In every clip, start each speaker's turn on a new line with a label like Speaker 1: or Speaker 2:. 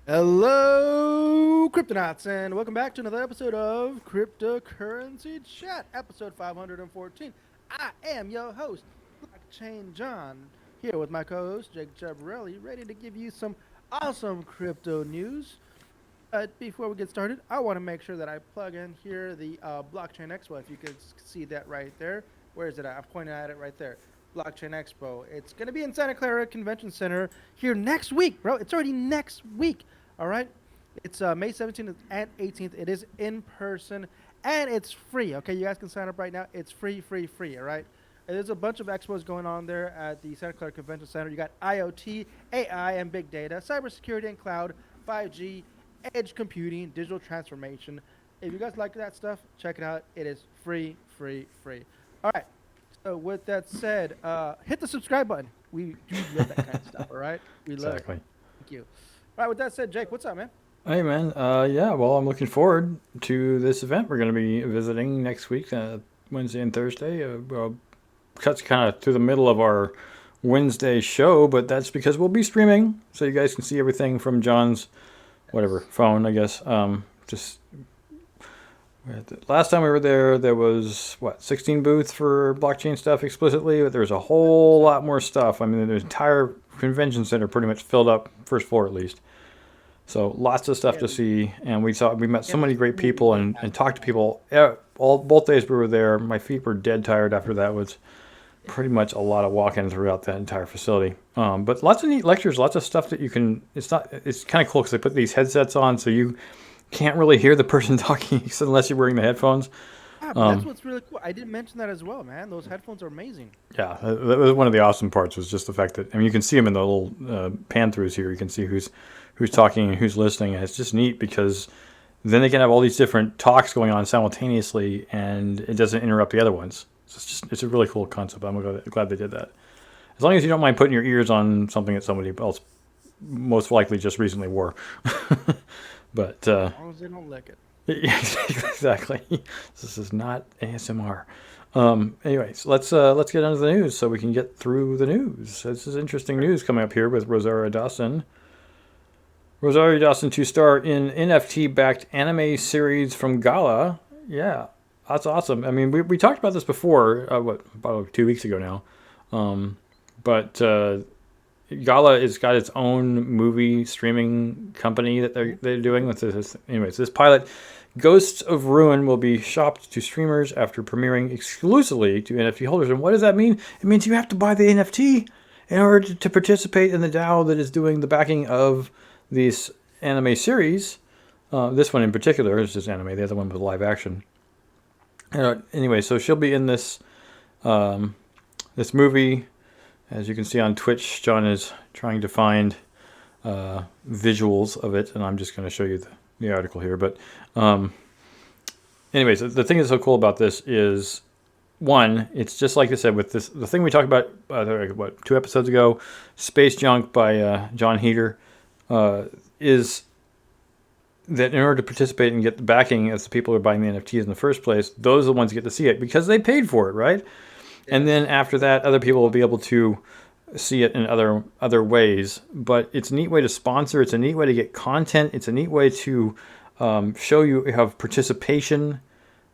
Speaker 1: Hello, Cryptonauts, and welcome back to another episode of Cryptocurrency Chat, episode 514. I am your host, Blockchain John, here with my co-host, Jake Jabarelli, ready to give you some awesome crypto news. But before we get started, I want to make sure that I plug in here the Blockchain Expo. If you could see that right there. Where is it at? I'm pointing at it right there. Blockchain Expo. It's going to be in Santa Clara Convention Center here next week, bro. It's already next week. All right. It's May 17th and 18th. It is in person and it's free. Okay. You guys can sign up right now. It's free, free, free. All right. And there's a bunch of expos going on there at the Santa Clara Convention Center. You got IoT, AI, and big data, cybersecurity and cloud, 5G, edge computing, digital transformation. If you guys like that stuff, check it out. It is free, free, free. All right. So with that said, hit the subscribe button. We do love that kind of stuff. All right. We love it.
Speaker 2: Exactly.
Speaker 1: Thank you. All right. With that said, Jake, what's up, man?
Speaker 2: Hey, man. Yeah, well, I'm looking forward to this event we're going to be visiting next week, Wednesday and Thursday. Well, cuts kind of through the middle of our Wednesday show, but that's because we'll be streaming, so you guys can see everything from John's whatever phone, I guess. Just last time we were there, there was what 16 booths for blockchain stuff explicitly, but there's a whole lot more stuff. I mean, the entire convention center pretty much filled up, first floor at least. So lots of stuff
Speaker 1: Yeah.
Speaker 2: to see, and we met
Speaker 1: Yeah.
Speaker 2: so many
Speaker 1: There's
Speaker 2: great
Speaker 1: so
Speaker 2: people
Speaker 1: many
Speaker 2: and talked to
Speaker 1: activities.
Speaker 2: people. Yeah, all both days we were there. My feet were dead tired after that. Was pretty much a lot of walking throughout that entire facility. But lots of neat lectures, lots of stuff that you can. It's not. It's kind of cool because they put these headsets on, so you can't really hear the person talking unless you're wearing the headphones.
Speaker 1: Yeah, but that's
Speaker 2: Um,
Speaker 1: what's really cool. I didn't mention that as well, man. Those headphones are amazing.
Speaker 2: yeah, that was one of the awesome parts. Was just the fact that I mean you can see them in the little pan throughs here. You can see who's talking and who's listening, and it's just neat because then they can have all these different talks going on simultaneously, and it doesn't interrupt the other ones. So it's a really cool concept. I'm glad they did that. As long as you don't mind putting your ears on something that somebody else most likely just recently wore. But
Speaker 1: As long as they don't lick it.
Speaker 2: yeah, exactly. This is not ASMR. Anyways, let's get into the news so we can get through the news. This is interesting
Speaker 1: Sure.
Speaker 2: news coming up here with Rosario Dawson. Rosario Dawson to star in NFT-backed anime series from Gala. Yeah, that's awesome. I mean, we talked about this before. About 2 weeks ago now. But Gala has got its own movie streaming company that
Speaker 1: Mhm.
Speaker 2: they're doing with this. Anyways, this pilot, Ghosts of Ruin, will be shopped to streamers after premiering exclusively to NFT holders. And what does that mean? It means you have to buy the NFT in order to participate in the DAO that is doing the backing of these anime series. This one in particular is just anime. The other one was live action. Anyway, so she'll be in this movie. As you can see on Twitch, John is trying to find visuals of it, and I'm just going to show you the article here. But um, anyways, the thing that's so cool about this is one, it's just like I said with this. The thing we talked about, 2 episodes ago, Space Junk by John Heater, is that in order to participate and get the backing as the people who are buying the NFTs in the first place, those are the ones who get to see it because they paid for it, right? And then
Speaker 1: Yes.
Speaker 2: after that, other people will be able to see it in other ways. But it's a neat way to sponsor. It's a neat way to get content. It's a neat way to show you have participation,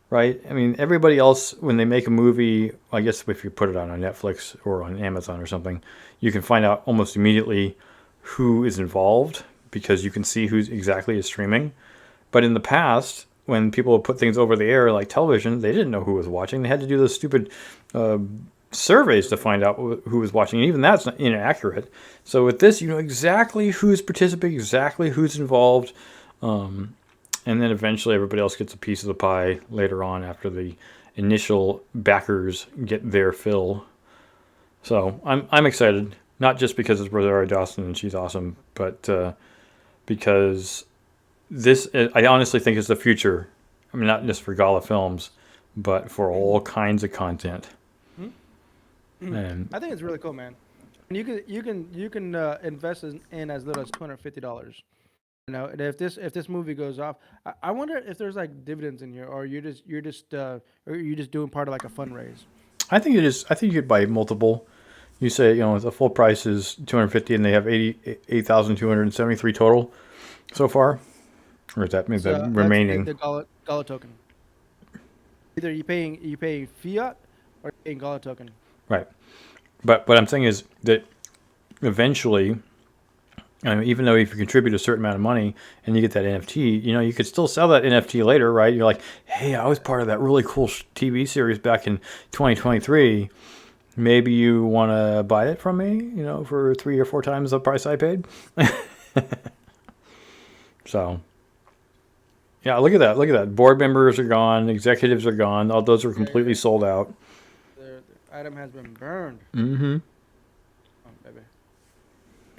Speaker 2: right? I mean, everybody else when they make a movie, I guess if you put it on Netflix or on Amazon or something, you can find out almost immediately who is involved because you can see who's exactly is streaming. But in the past, when people would put things over the air like television, they didn't know who was watching. They had to do those stupid uh, surveys to find out who was watching. And even that's not inaccurate. So with this, you know exactly who's participating, exactly who's involved. Um, and then eventually everybody else gets a piece of the pie later on after the initial backers get their fill. So I'm excited, not just because it's Rosario Dawson and she's awesome, but because this I honestly think is the future. I mean, not just for Gala Films, but for all kinds of content.
Speaker 1: Mhm. Mhm.
Speaker 2: And
Speaker 1: I think it's really cool, man. And you can invest in as little as $250. You know, and if this movie goes off, I wonder if there's like dividends in here, or you're just doing part of like a fundraise.
Speaker 2: I think it is. I think you could buy multiple. You say the full price is 250, and they have 88,273 total. so far, or is that maybe the
Speaker 1: So that's
Speaker 2: remaining?
Speaker 1: the Gala token. Either you paying fiat or you're paying Gala token.
Speaker 2: Right. But what I'm saying is that eventually, even though if you contribute a certain amount of money and you get that NFT, you could still sell that NFT later, right? You're like, hey, I was part of that really cool TV series back in 2023. Maybe you want to buy it from me, for 3 or 4 times the price I paid. So, yeah, look at that. Look at that. Board members are gone. Executives are gone. All those are completely
Speaker 1: Yeah.
Speaker 2: sold out.
Speaker 1: The item has been burned.
Speaker 2: Mm-hmm.
Speaker 1: Oh, baby.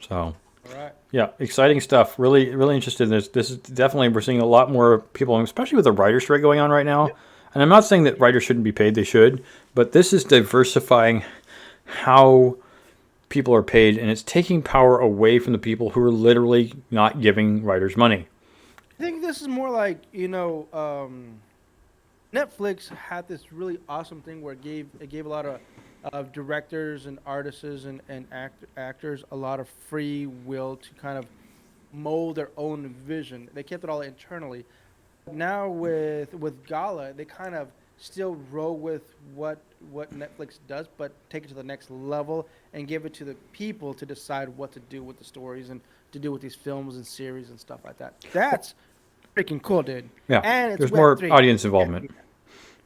Speaker 2: So,
Speaker 1: All right.
Speaker 2: yeah, exciting stuff. Really, really interested in this. This is definitely, we're seeing a lot more people, especially with the writer strike going on right now.
Speaker 1: Yep.
Speaker 2: And I'm not saying that writers shouldn't be paid, they should, but this is diversifying how people are paid, and it's taking power away from the people who are literally not giving writers money.
Speaker 1: I think this is more like Netflix had this really awesome thing where it gave a lot of directors and artists and actors a lot of free will to kind of mold their own vision. They kept it all internally. Now with Gala, they kind of still roll with what Netflix does, but take it to the next level and give it to the people to decide what to do with the stories and to do with these films and series and stuff like that. That's freaking cool, dude.
Speaker 2: Yeah,
Speaker 1: And it's
Speaker 2: there's more
Speaker 1: Web3.
Speaker 2: audience involvement.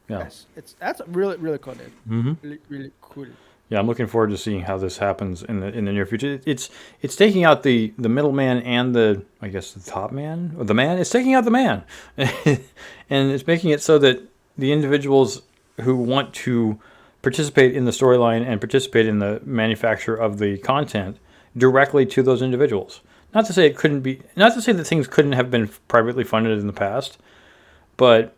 Speaker 2: Yeah.
Speaker 1: Yes, that's really really cool, dude.
Speaker 2: Mm-hmm.
Speaker 1: Really really cool.
Speaker 2: Yeah, I'm looking forward to seeing how this happens in the near future. It's taking out the middleman and the, I guess, the top man or the man. It's taking out the man, and it's making it so that the individuals who want to participate in the storyline and participate in the manufacture of the content directly to those individuals. Not to say it couldn't be. Not to say that things couldn't have been privately funded in the past, but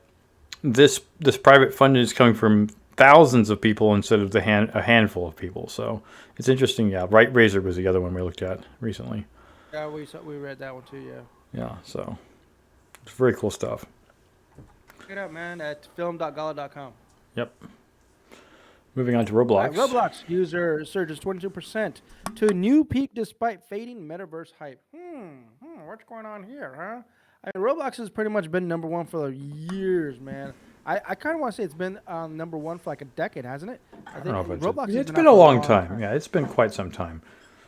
Speaker 2: this private funding is coming from thousands of people instead of a handful of people. So it's interesting. Yeah, Right Razor was the other one we looked at recently.
Speaker 1: Yeah, we read that one too. Yeah.
Speaker 2: Yeah, so it's very cool stuff.
Speaker 1: Check it out, man, at film.gala.com.
Speaker 2: Yep. Moving on to Roblox.
Speaker 1: Roblox user surges 22% to a new peak despite fading metaverse hype. What's going on here, huh? I mean, Roblox has pretty much been number one for years, man. I kind of want to say it's been number one for like a decade, hasn't it?
Speaker 2: I don't know if
Speaker 1: Roblox has
Speaker 2: it's
Speaker 1: been
Speaker 2: been
Speaker 1: out
Speaker 2: a
Speaker 1: for
Speaker 2: long time. Yeah, it's been quite some time.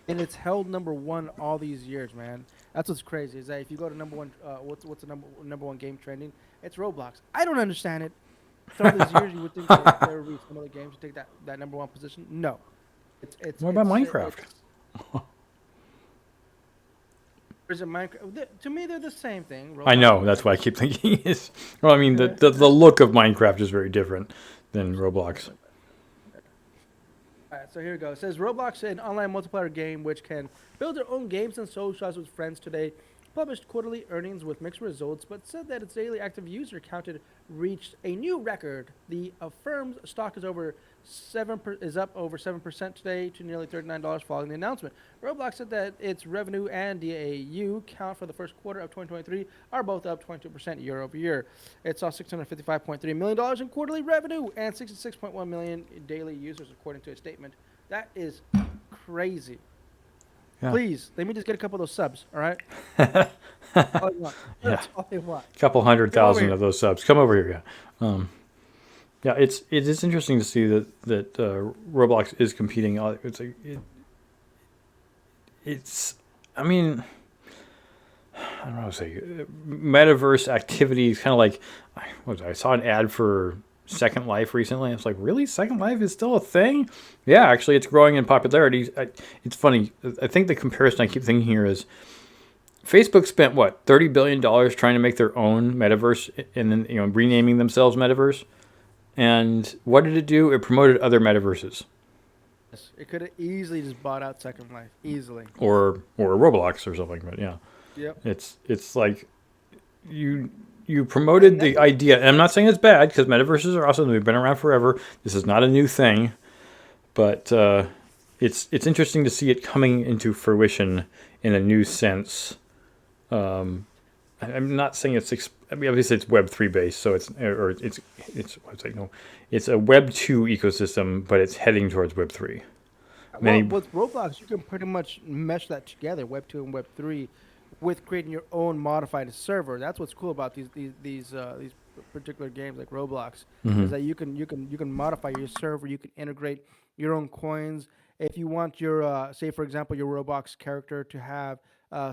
Speaker 1: and it's held number one all these years, man. That's what's crazy is that if you go to number one, what's the number one game trending? It's Roblox. I don't understand it. Through all these years, you would think that there would be some other games to take that number one position. No,
Speaker 2: What about Minecraft?
Speaker 1: Is it Minecraft? To me, they're the same thing.
Speaker 2: I know. That's why I keep thinking is. Well, I mean, the look of Minecraft is very different than Roblox.
Speaker 1: All right, so here we go. It says Roblox, an online multiplayer game which can build their own games and socialize with friends today, published quarterly earnings with mixed results, but said that its daily active user counted reached a new record. The firm's stock is up over 7% today to nearly $39 following the announcement. Roblox said that its revenue and DAU count for the first quarter of 2023 are both up 22% year over year. It saw $655.3 million in quarterly revenue and 66.1 million daily users, according to a statement. That is crazy.
Speaker 2: Yeah.
Speaker 1: Please, let me just get a couple of those subs, all right? That's all I want. That's all I want.
Speaker 2: A couple 100,000 of those subs. Come over here, yeah. Yeah, it is interesting to see that Roblox is competing. I mean, I don't know how to say metaverse activities. Kind of like, I saw an ad for Second Life recently. I was like, really? Second Life is still a thing? Yeah, actually, it's growing in popularity. It's funny. I think the comparison I keep thinking here is Facebook spent what, $30 billion trying to make their own metaverse and then renaming themselves Metaverse. And what did it do? It promoted other metaverses.
Speaker 1: Yes, it could have easily just bought out Second Life, easily.
Speaker 2: Or Roblox or something, but yeah.
Speaker 1: Yep.
Speaker 2: It's like you promoted the idea, and I'm not saying it's bad because metaverses are awesome. They've been around forever. This is not a new thing, but it's interesting to see it coming into fruition in a new sense. I'm not saying obviously it's Web3 based, so it's a Web2 ecosystem, but it's heading towards Web3.
Speaker 1: Well, with Roblox, you can pretty much mesh that together, Web 2 and Web 3, with creating your own modified server. That's what's cool about these particular games like Roblox is
Speaker 2: Hmm.
Speaker 1: that you can modify your server. You can integrate your own coins. If you want your say for example your Roblox character to have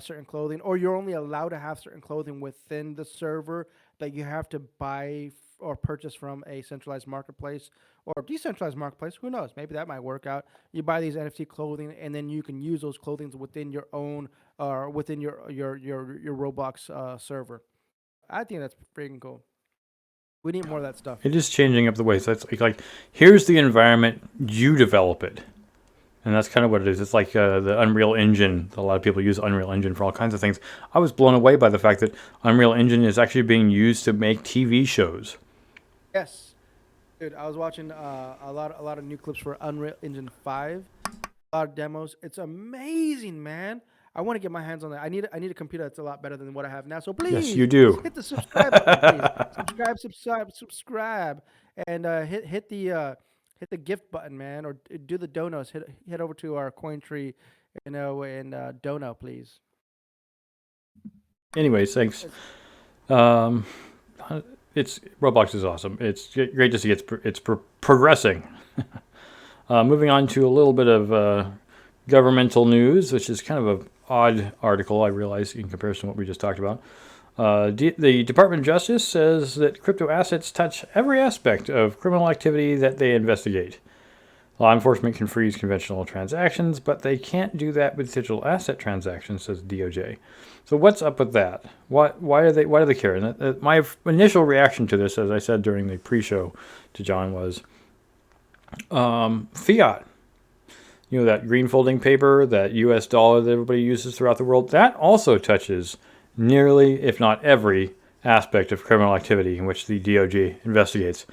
Speaker 1: certain clothing, or you're only allowed to have certain clothing within the server that you have to buy or purchase from a centralized marketplace or decentralized marketplace. Who knows? Maybe that might work out. You buy these NFT clothing, and then you can use those clothings within your own or within your Roblox server. I think that's freaking cool. We need more of that stuff.
Speaker 2: It is changing up the way. So it's like here's the environment, you develop it. And that's kind of what it is. It's like the Unreal Engine. A lot of people use Unreal Engine for all kinds of things. I was blown away by the fact that Unreal Engine is actually being used to make TV shows.
Speaker 1: Yes, dude. I was watching a lot of new clips for Unreal Engine 5. A lot of demos. It's amazing, man. I want to get my hands on that. I need a computer that's a lot better than what I have now. So
Speaker 2: Yes, you
Speaker 1: please
Speaker 2: do.
Speaker 1: hit the subscribe button, please. Subscribe, and hit the gift button, man, or do the donos. Head over to our Cointree, and dono, please.
Speaker 2: Anyways, thanks. Um, it's Roblox is awesome. It's great to see it's progressing. Moving on to a little bit of governmental news, which is kind of an odd article, I realize, in comparison to what we just talked about. The Department of Justice says that crypto assets touch every aspect of criminal activity that they investigate. Law enforcement can freeze conventional transactions, but they can't do that with digital asset transactions, says DOJ. So what's up with that? Why do they care? And my initial reaction to this, as I said during the pre-show to John, was fiat. You know, that green folding paper, that US dollar that everybody uses throughout the world, that also touches nearly, if not every, aspect of criminal activity in which the DOJ investigates.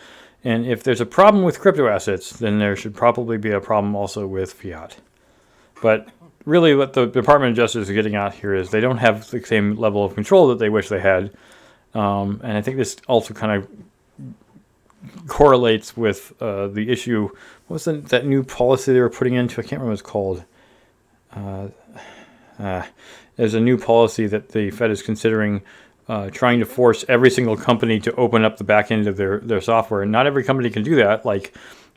Speaker 2: And if there's a problem with crypto assets, then there should probably be a problem also with fiat. But really what the Department of Justice is getting at here is they don't have the same level of control that they wish they had. And I think this also kind of correlates with the issue. What was that new policy they were putting into? I can't remember what it's called. There's a new policy that the Fed is considering trying to force every single company to open up the back end of their software. And not every company can do that, like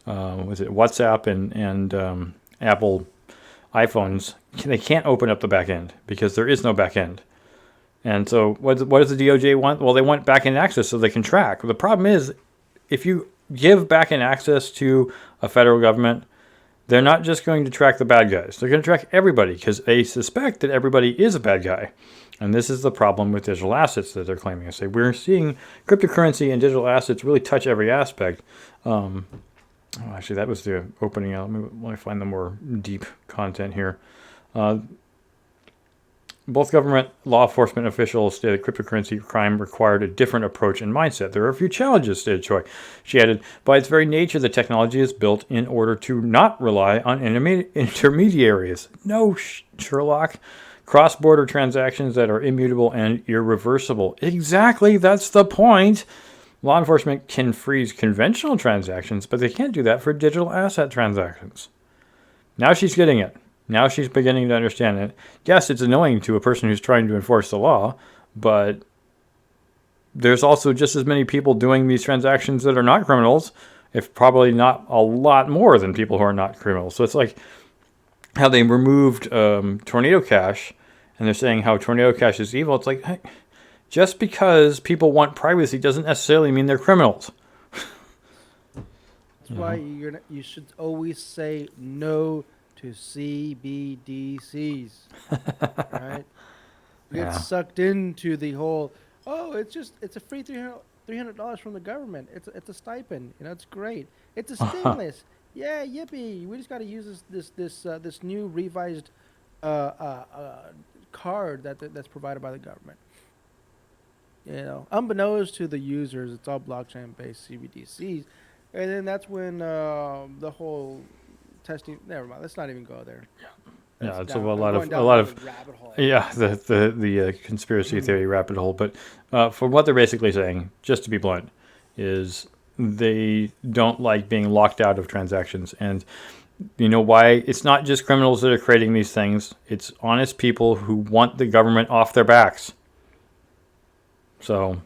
Speaker 2: was it WhatsApp and Apple iPhones. They can't open up the back end because there is no back end. And so what does the DOJ want? Well, they want back end access so they can track. The problem is if you give back end access to a federal government, they're not just going to track the bad guys. They're going to track everybody because they suspect that everybody is a bad guy. And this is the problem with digital assets that they're claiming. I say we're seeing cryptocurrency and digital assets really touch every aspect. Actually, that was the opening. Let me find the more deep content here. Both government law enforcement officials stated cryptocurrency crime required a different approach and mindset. There are a few challenges, stated Choi. She added, by its very nature, the technology is built in order to not rely on intermediaries. No, Sherlock. Cross-border transactions that are immutable and irreversible. Exactly, that's the point. Law enforcement can freeze conventional transactions, but they can't do that for digital asset transactions. Now she's getting it. Now she's beginning to understand it. Yes, it's annoying to a person who's trying to enforce the law, but there's also just as many people doing these transactions that are not criminals, if probably not a lot more than people who are not criminals. So it's like how they removed Tornado Cash, and they're saying how Tornado Cash is evil. It's like, hey, just because people want privacy doesn't necessarily mean they're criminals.
Speaker 1: That's why you should always say no to CBDCs. Right? You get sucked into the whole, oh, it's a free $300 from the government. It's a stipend. It's great. It's a stimulus. Yeah, yippee! We just got to use this new revised card that's provided by the government. Unbeknownst to the users, it's all blockchain based CBDCs, and then that's when the whole testing. Never mind. Let's not even go there.
Speaker 2: Yeah, it's
Speaker 1: down,
Speaker 2: a lot of
Speaker 1: rabbit hole.
Speaker 2: Yeah, the conspiracy theory rabbit hole. But for what they're basically saying, just to be blunt, is they don't like being locked out of transactions. And You know why? It's not just criminals that are creating these things. It's honest people who want the government off their backs. So,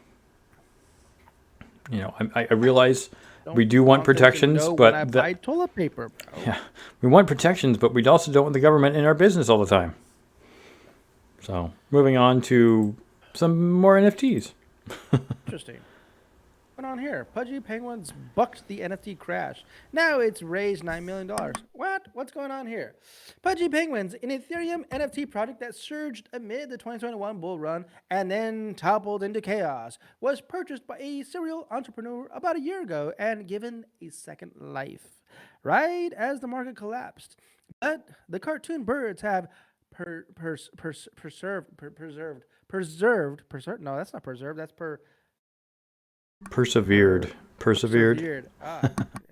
Speaker 2: I realize we do want protections,
Speaker 1: when I
Speaker 2: but
Speaker 1: buy toilet paper, bro.
Speaker 2: yeah, we want protections, but we also don't want the government in our business all the time. So, moving on to some more NFTs.
Speaker 1: Interesting. What's going on here? Pudgy Penguins bucked the NFT crash. Now it's raised $9 million. What? What's going on here? Pudgy Penguins, an Ethereum NFT project that surged amid the 2021 bull run and then toppled into chaos, was purchased by a serial entrepreneur about a year ago and given a second life, right as the market collapsed. But the cartoon birds have preserved. No, that's not preserved. That's
Speaker 2: Persevered.
Speaker 1: persevered.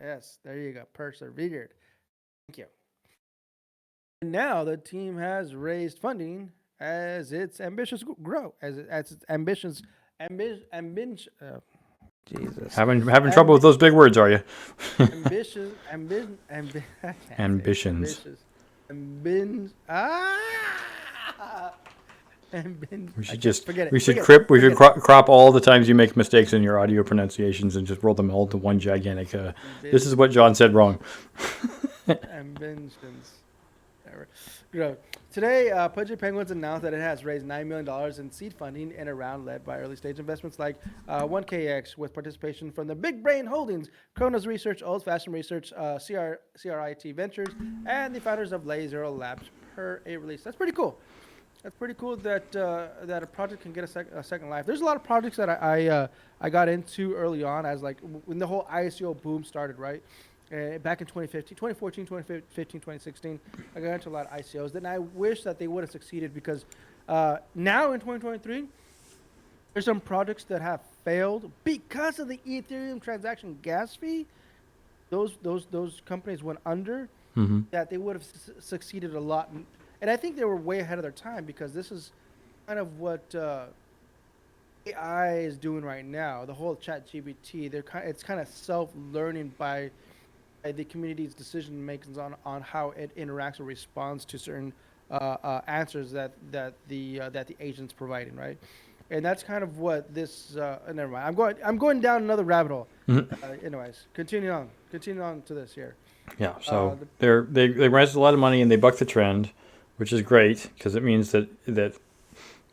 Speaker 1: Yes, there you go. Persevered. Thank you. And now the team has raised funding as its ambitions grow, as its ambitions, Jesus,
Speaker 2: Having trouble with those big words, are you?
Speaker 1: ambitions,
Speaker 2: Ambitions. We should just
Speaker 1: forget it.
Speaker 2: we should
Speaker 1: Forget it.
Speaker 2: we should
Speaker 1: Forget
Speaker 2: crop all the times you make mistakes in your audio pronunciations and just roll them all to one gigantic. This is what John said wrong.
Speaker 1: Ambitions. Whatever. Today, Pudgy Penguins announced that it has raised $9 million in seed funding in a round led by early stage investments like 1KX, with participation from the Big Brain Holdings, Kronos Research, Old Fashioned Research, CRIT Ventures, and the founders of Laser Labs per a release. That's pretty cool. That's pretty cool that that a project can get a second life. There's a lot of projects that I got into early on as like when the whole ICO boom started, right? Back in 2014, 2016, I got into a lot of ICOs. Then I wish that they would have succeeded because now in 2023, there's some projects that have failed because of the Ethereum transaction gas fee. Those companies went under.
Speaker 2: Mm-hmm.
Speaker 1: That they would have succeeded a lot. And I think they were way ahead of their time because this is kind of what AI is doing right now. The whole ChatGPT, it's kind of self-learning by the community's decision makings on how it interacts or responds to certain answers that the agent's providing, right? And that's kind of what this. Never mind. I'm going down another rabbit hole.
Speaker 2: Mm-hmm.
Speaker 1: Anyways, continue on to this here.
Speaker 2: Yeah. So they raised a lot of money and they bucked the trend, which is great because it means that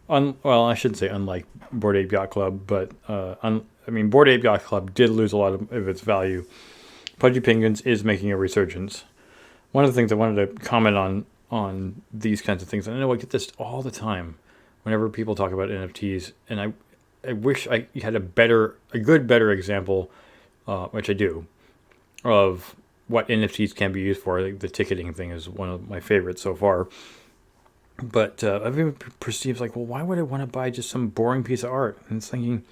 Speaker 2: well, I shouldn't say unlike Bored Ape Yacht Club, but Bored Ape Yacht Club did lose a lot of its value. Pudgy Penguins is making a resurgence. One of the things I wanted to comment on these kinds of things, and I know I get this all the time whenever people talk about NFTs, and I wish I had a better example, which I do, of what NFTs can be used for. Like the ticketing thing is one of my favorites so far. But everyone perceives like, well, why would I want to buy just some boring piece of art? And it's thinking,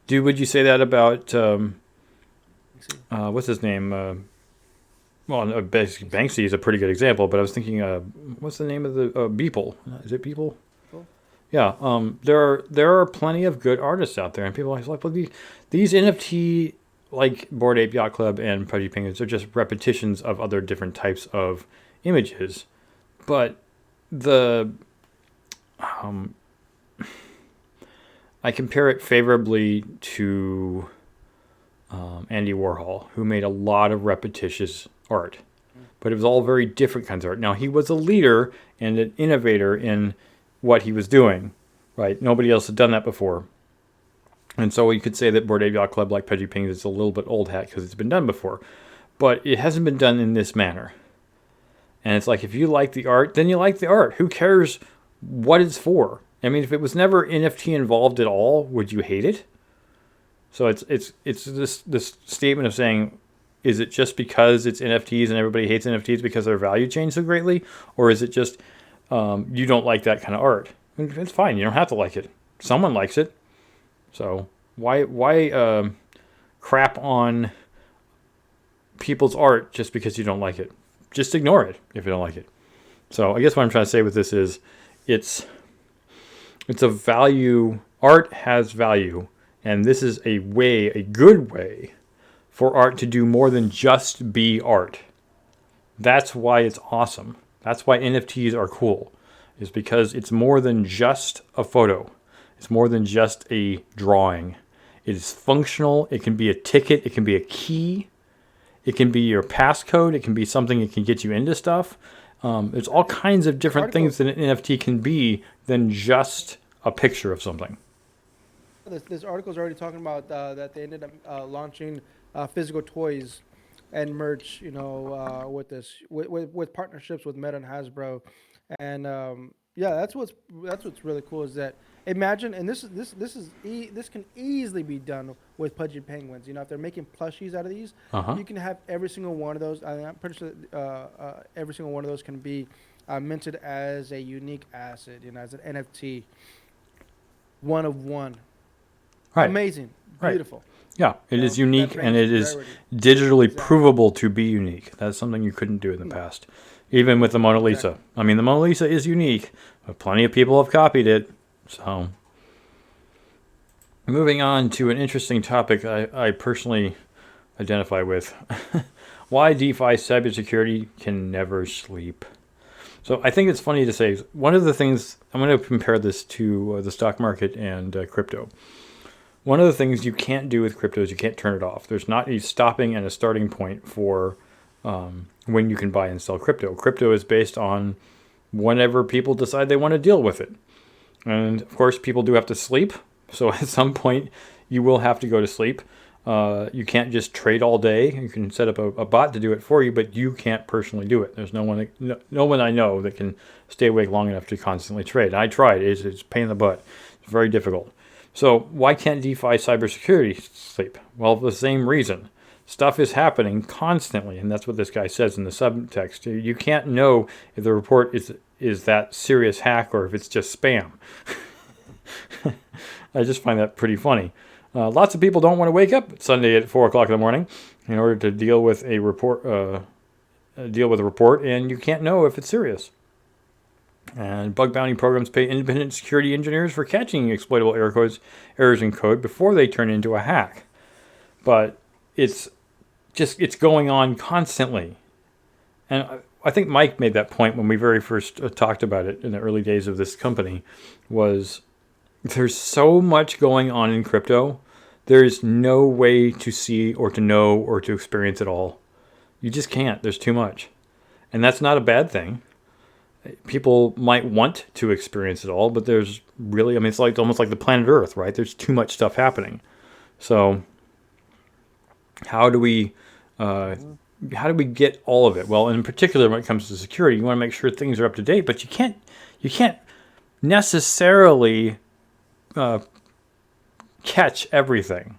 Speaker 2: dude, would you say that about what's his name? Banksy is a pretty good example, but I was thinking, what's the name of the Beeple? Is it Beeple? Yeah, there are plenty of good artists out there, and people are like, well, these NFT like Bored Ape Yacht Club and Pudgy Penguins are just repetitions of other different types of images, but I compare it favorably to Andy Warhol, who made a lot of repetitious art, but it was all very different kinds of art. Now, he was a leader and an innovator in what he was doing, right? Nobody else had done that before. And so you could say that Bored Ape Yacht Club, like Pudgy Penguins, is a little bit old hat because it's been done before. But it hasn't been done in this manner. And it's like, if you like the art, then you like the art. Who cares what it's for? I mean, if it was never NFT involved at all, would you hate it? So it's this statement of saying, is it just because it's NFTs and everybody hates NFTs because their value changed so greatly? Or is it just you don't like that kind of art? It's fine. You don't have to like it. Someone likes it. So why crap on people's art just because you don't like it? Just ignore it if you don't like it. So I guess what I'm trying to say with this is it's a value. Art has value, and this is a good way for art to do more than just be art. That's why it's awesome. That's why NFTs are cool, is because it's more than just a photo. It's more than just a drawing. It is functional. It can be a ticket. It can be a key. It can be your passcode. It can be something that can get you into stuff. There's all kinds of different things that an NFT can be than just a picture of something.
Speaker 1: This article is already talking about that they ended up launching physical toys and merch, with with partnerships with Meta and Hasbro, and yeah, that's what's really cool is that imagine, and this can easily be done with Pudgy Penguins. If they're making plushies out of these,
Speaker 2: Uh-huh.
Speaker 1: you can have every single one of those. I'm pretty sure every single one of those can be minted as a unique asset, as an NFT, one of one.
Speaker 2: Right.
Speaker 1: Amazing,
Speaker 2: Right.
Speaker 1: beautiful.
Speaker 2: Yeah, it is unique
Speaker 1: That
Speaker 2: and
Speaker 1: brings
Speaker 2: it is
Speaker 1: rarity.
Speaker 2: digitally
Speaker 1: Exactly.
Speaker 2: provable to be unique. That's something you couldn't do in the past. Even with the Mona Lisa.
Speaker 1: Exactly.
Speaker 2: I mean, the Mona Lisa is unique, but plenty of people have copied it. So, moving on to an interesting topic I personally identify with. Why DeFi cybersecurity can never sleep. So I think it's funny to say, one of the things, I'm going to compare this to the stock market and crypto. One of the things you can't do with crypto is you can't turn it off. There's not a stopping and a starting point for when you can buy and sell crypto. Crypto is based on whenever people decide they want to deal with it. And of course, people do have to sleep. So at some point, you will have to go to sleep. You can't just trade all day. You can set up a bot to do it for you, but you can't personally do it. There's no one I know that can stay awake long enough to constantly trade. I tried. It's a pain in the butt. It's very difficult. So why can't DeFi cybersecurity sleep? Well, for the same reason. Stuff is happening constantly, and that's what this guy says in the subtext. You can't know if the report is that serious hack or if it's just spam. I just find that pretty funny. Lots of people don't want to wake up Sunday at 4 o'clock in the morning in order to deal with a report, and you can't know if it's serious. And bug bounty programs pay independent security engineers for catching exploitable errors in code before they turn into a hack. But it's going on constantly. And I think Mike made that point when we very first talked about it in the early days of this company, was there's so much going on in crypto. There's no way to see or to know or to experience it all. You just can't. There's too much. And that's not a bad thing. People might want to experience it all, but there's really, it's like almost like the planet Earth, right? There's too much stuff happening. So how do we get all of it? Well, in particular, when it comes to security, you want to make sure things are up to date, but you can't necessarily catch everything.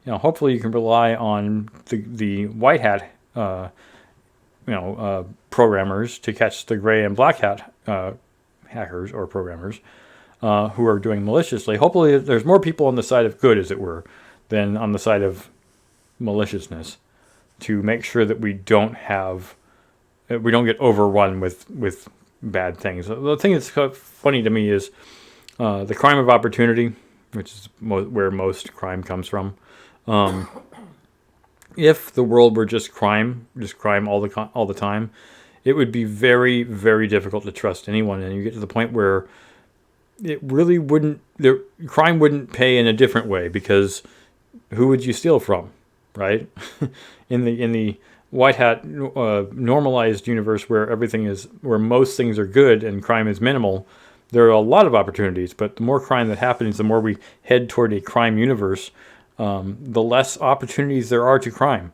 Speaker 2: Hopefully you can rely on the white hat, programmers to catch the gray and black hat hackers or programmers who are doing maliciously. Hopefully there's more people on the side of good, as it were, than on the side of maliciousness, to make sure that we don't get overrun with bad things. The thing that's funny to me is the crime of opportunity, which is where most crime comes from. If the world were just crime all the time, it would be very, very difficult to trust anyone. And you get to the point where it really crime wouldn't pay in a different way, because who would you steal from, right? in the white hat normalized universe where most things are good and crime is minimal, there are a lot of opportunities. But the more crime that happens, the more we head toward a crime universe, the less opportunities there are to crime.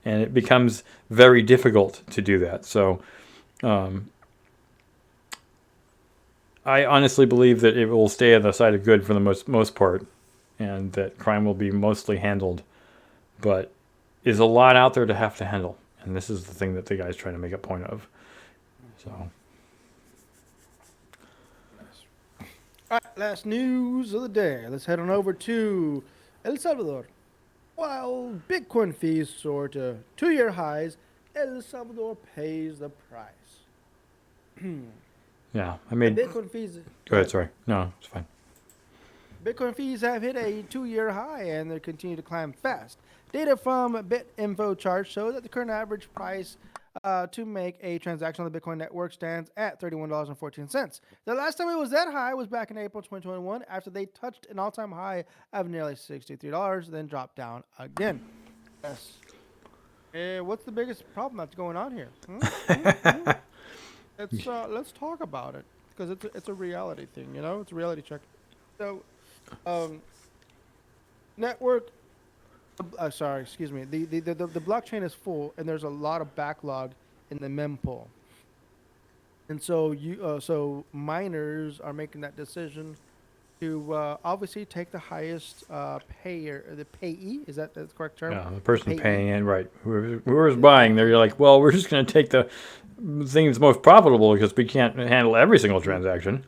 Speaker 2: And it becomes very difficult to do that. So I honestly believe that it will stay on the side of good for the most part, and that crime will be mostly handled. But there's a lot out there to have to handle. And this is the thing that the guy's trying to make a point of. So.
Speaker 1: All right, last news of the day. Let's head on over to El Salvador. While Bitcoin fees soar to 2-year highs, El Salvador pays the price.
Speaker 2: Yeah,
Speaker 1: The Bitcoin fees.
Speaker 2: Go ahead, sorry. No, it's fine.
Speaker 1: Bitcoin fees have hit a 2-year high and they continue to climb fast. Data from BitInfo charts show that the current average price to make a transaction on the Bitcoin network stands at $31.14. The last time it was that high was back in April 2021 after they touched an all-time high of nearly $63, then dropped down again. Yes. What's the biggest problem that's going on here? Let's talk about it because it's a reality thing, It's a reality check. So, network. Sorry, excuse me. The blockchain is full, and there's a lot of backlog in the mempool, and so miners are making that decision to obviously take the highest payer, the payee. Is that the correct term?
Speaker 2: Yeah, the person paying in, right? Whoever's buying, they're like, well, we're just going to take the thing that's most profitable because we can't handle every single transaction.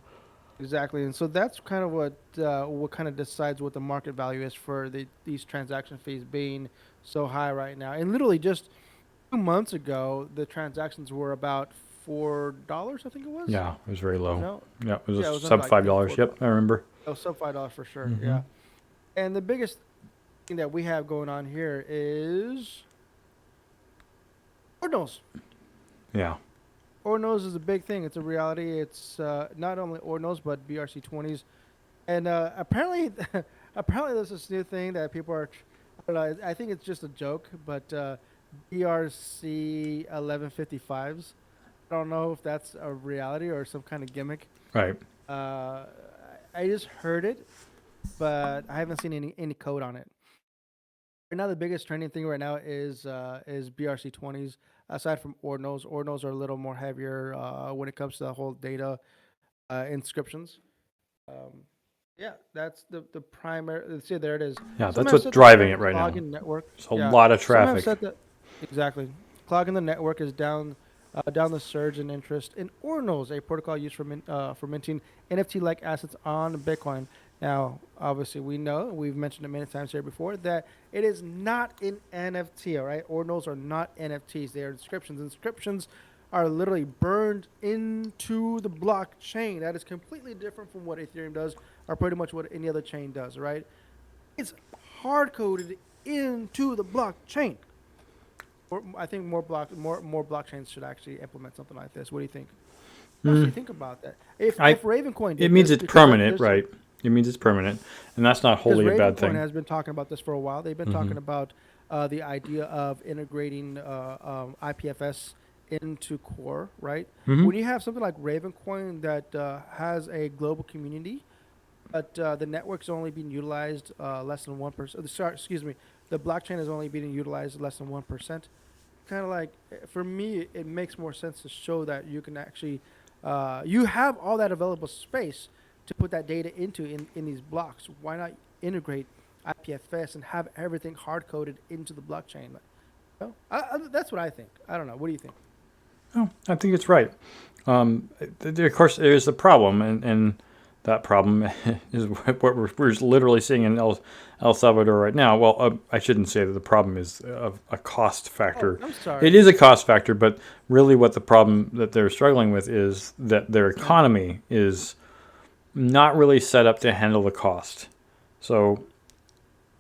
Speaker 1: Exactly, and so that's kind of what kind of decides what the market value is for these transaction fees being so high right now. And literally just 2 months ago, the transactions were about $4, I think it was.
Speaker 2: Yeah, it was very low.
Speaker 1: No,
Speaker 2: Yeah, it was
Speaker 1: yeah, it was
Speaker 2: sub
Speaker 1: like
Speaker 2: $5. Yep, I remember.
Speaker 1: oh, sub $5 for sure.
Speaker 2: Mhm.
Speaker 1: Yeah, and the biggest thing that we have going on here is ordinals.
Speaker 2: Yeah.
Speaker 1: Ordinals is a big thing. It's a reality. It's not only ordinals but BRC20s, and apparently, apparently there's this new thing that people are. I don't know. I think it's just a joke, but BRC 1155s. I don't know if that's a reality or some kind of gimmick.
Speaker 2: Right.
Speaker 1: Uh, I just heard it, but I haven't seen any code on it. Right now, the biggest trending thing right now is BRC20s. Aside from ordinals, ordinals are a little more heavier when it comes to the whole data inscriptions. Um, yeah, that's the primary. See, there it is.
Speaker 2: Yeah,
Speaker 1: Some
Speaker 2: that's
Speaker 1: have
Speaker 2: what's
Speaker 1: said that
Speaker 2: driving it right now.
Speaker 1: clogging network.
Speaker 2: It's a
Speaker 1: Yeah,
Speaker 2: lot of
Speaker 1: some have
Speaker 2: traffic.
Speaker 1: said that exactly. Clogging the network is down the surge in interest in ordinals, a protocol used for minting NFT-like assets on Bitcoin. Now, obviously, we know we've mentioned it many times here before that it is not an NFT. All right, ordinals are not NFTs; they are inscriptions. Inscriptions are literally burned into the blockchain. That is completely different from what Ethereum does, or pretty much what any other chain does. Right? It's hard coded into the blockchain. I think more blockchains should actually implement something like this. What do you think? What do you think about that? If Ravencoin did
Speaker 2: It means
Speaker 1: this,
Speaker 2: it's
Speaker 1: because
Speaker 2: permanent, right? It means it's permanent, and that's not
Speaker 1: because
Speaker 2: wholly a bad
Speaker 1: Ravencoin
Speaker 2: thing.
Speaker 1: has been talking about this for a while. They've been talking about the idea of integrating IPFS into core, right?
Speaker 2: Hmm.
Speaker 1: When you have something like Ravencoin that has a global community, but the network's only being utilized less than 1%. Sorry, excuse me. The blockchain is only being utilized less than 1%. Kind of like for me, it makes more sense to show that you can actually you have all that available space to put that data into in these blocks. Why not integrate IPFS and have everything hard coded into the blockchain? That's what I think. I don't know. What do you think?
Speaker 2: Oh, I think it's right. Of course, there is a problem, and that problem is what we're literally seeing in El Salvador right now. Well, I shouldn't say that the problem is a cost factor.
Speaker 1: I'm sorry.
Speaker 2: It is a cost factor, but really what the problem that they're struggling with is that their economy is not really set up to handle the cost. So,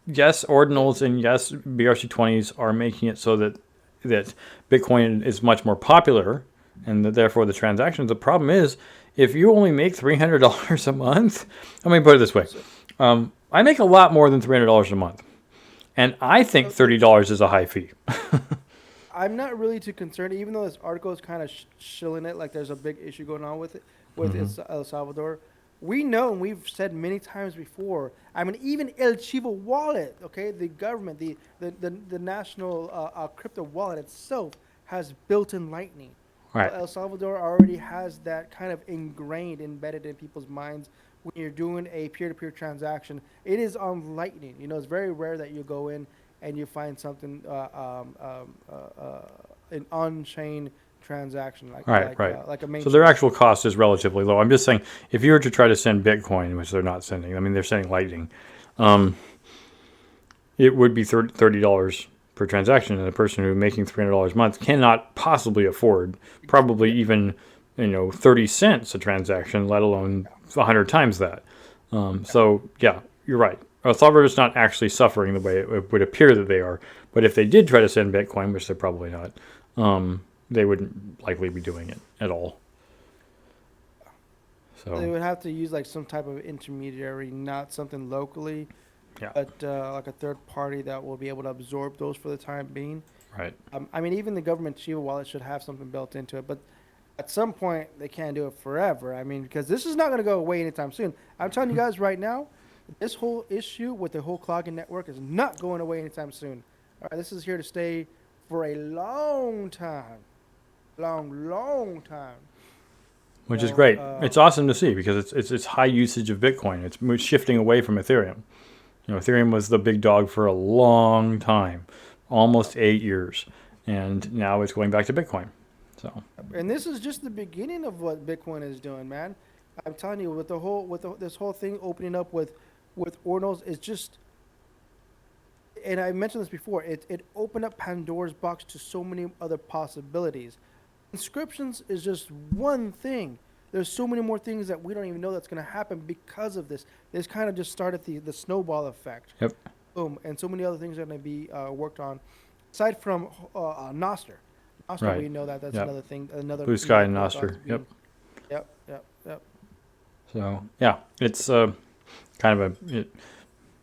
Speaker 2: yes, ordinals and yes, BRC20s are making it so that Bitcoin is much more popular and that therefore the transactions. The problem is if you only make $300 a month, let me put it this way. I make a lot more than $300 a month. And I think $30 is a high fee.
Speaker 1: I'm not really too concerned, even though this article is kind of shilling it, like there's a big issue going on with it, with El Salvador. We know, and we've said many times before, I mean, even El Chivo wallet, okay, the government, the national crypto wallet itself has built-in Lightning.
Speaker 2: Right.
Speaker 1: El Salvador already has that kind of ingrained, embedded in people's minds when you're doing a peer-to-peer transaction. It is on Lightning. You know, it's very rare that you go in and you find something, an on-chain transaction like a main.
Speaker 2: So their actual cost is relatively low. I'm just saying, if you were to try to send Bitcoin, which they're not sending, I mean, they're sending Lightning, it would be $30 per transaction, and the person who's making $300 a month cannot possibly afford probably even 30 cents a transaction, let alone 100 times that. So yeah, you're right. El Salvador is not actually suffering the way it would appear that they are. But if they did try to send Bitcoin, which they're probably not, they wouldn't likely be doing it at all.
Speaker 1: They
Speaker 2: So
Speaker 1: would have to use like some type of intermediary, not something locally,
Speaker 2: yeah,
Speaker 1: but like a third party that will be able to absorb those for the time being.
Speaker 2: right.
Speaker 1: I mean, even the government Chiva wallet should have something built into it, but at some point they can't do it forever. I mean, because this is not going to go away anytime soon. I'm telling you guys right now, this whole issue with the whole clogging network is not going away anytime soon. All right, this is here to stay for a long time, long time.
Speaker 2: Which is
Speaker 1: So,
Speaker 2: great. It's awesome to see because it's high usage of Bitcoin. It's shifting away from Ethereum. Ethereum was the big dog for a long time, almost 8 years, and now it's going back to Bitcoin. So
Speaker 1: and this is just the beginning of what Bitcoin is doing, man. I'm telling you, with this whole thing opening up with ordinals, it's just. And I mentioned this before. It opened up Pandora's box to so many other possibilities. Inscriptions is just one thing. There's so many more things that we don't even know that's going to happen because of this. This kind of just started the snowball effect.
Speaker 2: yep,
Speaker 1: Boom, and so many other things are going to be worked on, aside from Noster. Noster,
Speaker 2: right.
Speaker 1: we know that's
Speaker 2: Yep.
Speaker 1: another thing. Another
Speaker 2: Blue Sky and
Speaker 1: network
Speaker 2: Noster.
Speaker 1: that's
Speaker 2: Yep.
Speaker 1: Yep.
Speaker 2: So yeah, it's kind of a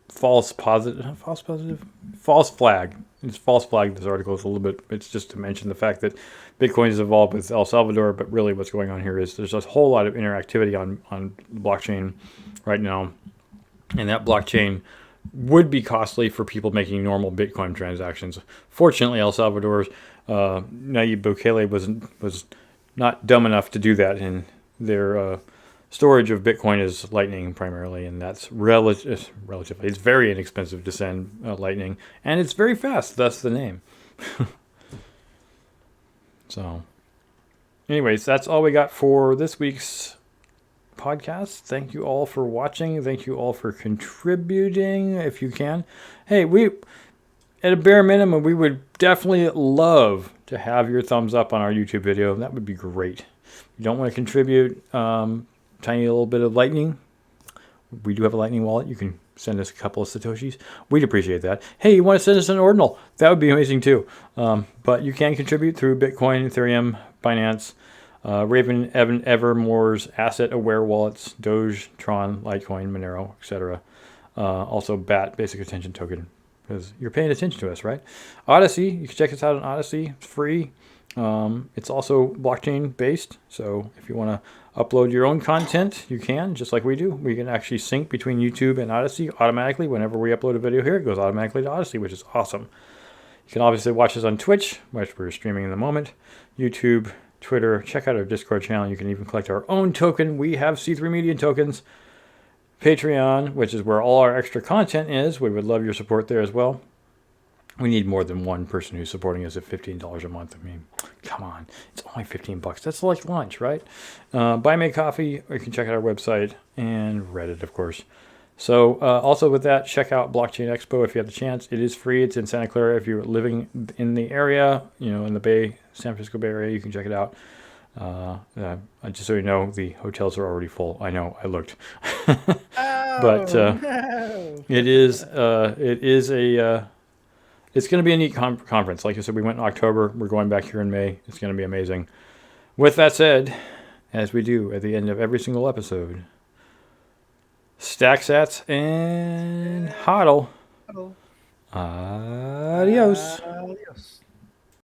Speaker 2: false positive, false flag. It's false flag. This article is a little bit. It's just to mention the fact that Bitcoin has evolved with El Salvador, but really what's going on here is there's a whole lot of interactivity on the blockchain right now, and that blockchain would be costly for people making normal Bitcoin transactions. Fortunately, El Salvador's Nayib Bukele was not dumb enough to do that, and their storage of Bitcoin is Lightning primarily, and that's relatively. It's very inexpensive to send Lightning, and it's very fast. Thus the name. So, anyways, that's all we got for this week's podcast. Thank you all for watching. Thank you all for contributing if you can. Hey, at a bare minimum, we would definitely love to have your thumbs up on our YouTube video. That would be great. If you don't want to contribute, tiny little bit of Lightning. We do have a Lightning wallet. You can send us a couple of Satoshis. We'd appreciate that. Hey, you want to send us an ordinal? That would be amazing too. But you can contribute through Bitcoin, Ethereum, Binance, Raven, Evermore's asset-aware wallets, Doge, Tron, Litecoin, Monero, etc. Also BAT, Basic Attention Token, because you're paying attention to us, right? Odyssey, you can check us out on Odyssey. It's free. It's also blockchain-based, so if you want to upload your own content, you can, just like we do. We can actually sync between YouTube and Odyssey automatically. Whenever we upload a video here, it goes automatically to Odyssey, which is awesome. You can obviously watch us on Twitch, which we're streaming in the moment, YouTube, Twitter. Check out our Discord channel. You can even collect our own token. We have C3 Media tokens. Patreon, which is where all our extra content is. We would love your support there as well. We need more than one person who's supporting us at $15 a month. I mean, come on. It's only $15. That's like lunch, right? Buy me a coffee, or you can check out our website and Reddit, of course. So also with that, check out Blockchain Expo if you have the chance. It is free. It's in Santa Clara. If you're living in the area, in the San Francisco Bay Area, you can check it out. Just so you know, the hotels are already full. I know, I looked. But
Speaker 1: No.
Speaker 2: it is it's going to be a neat conference. Like I said, we went in October. We're going back here in May. It's going to be amazing. With that said, as we do at the end of every single episode, stack sats and hodl.
Speaker 1: Hello.
Speaker 2: Adios.
Speaker 1: Adios.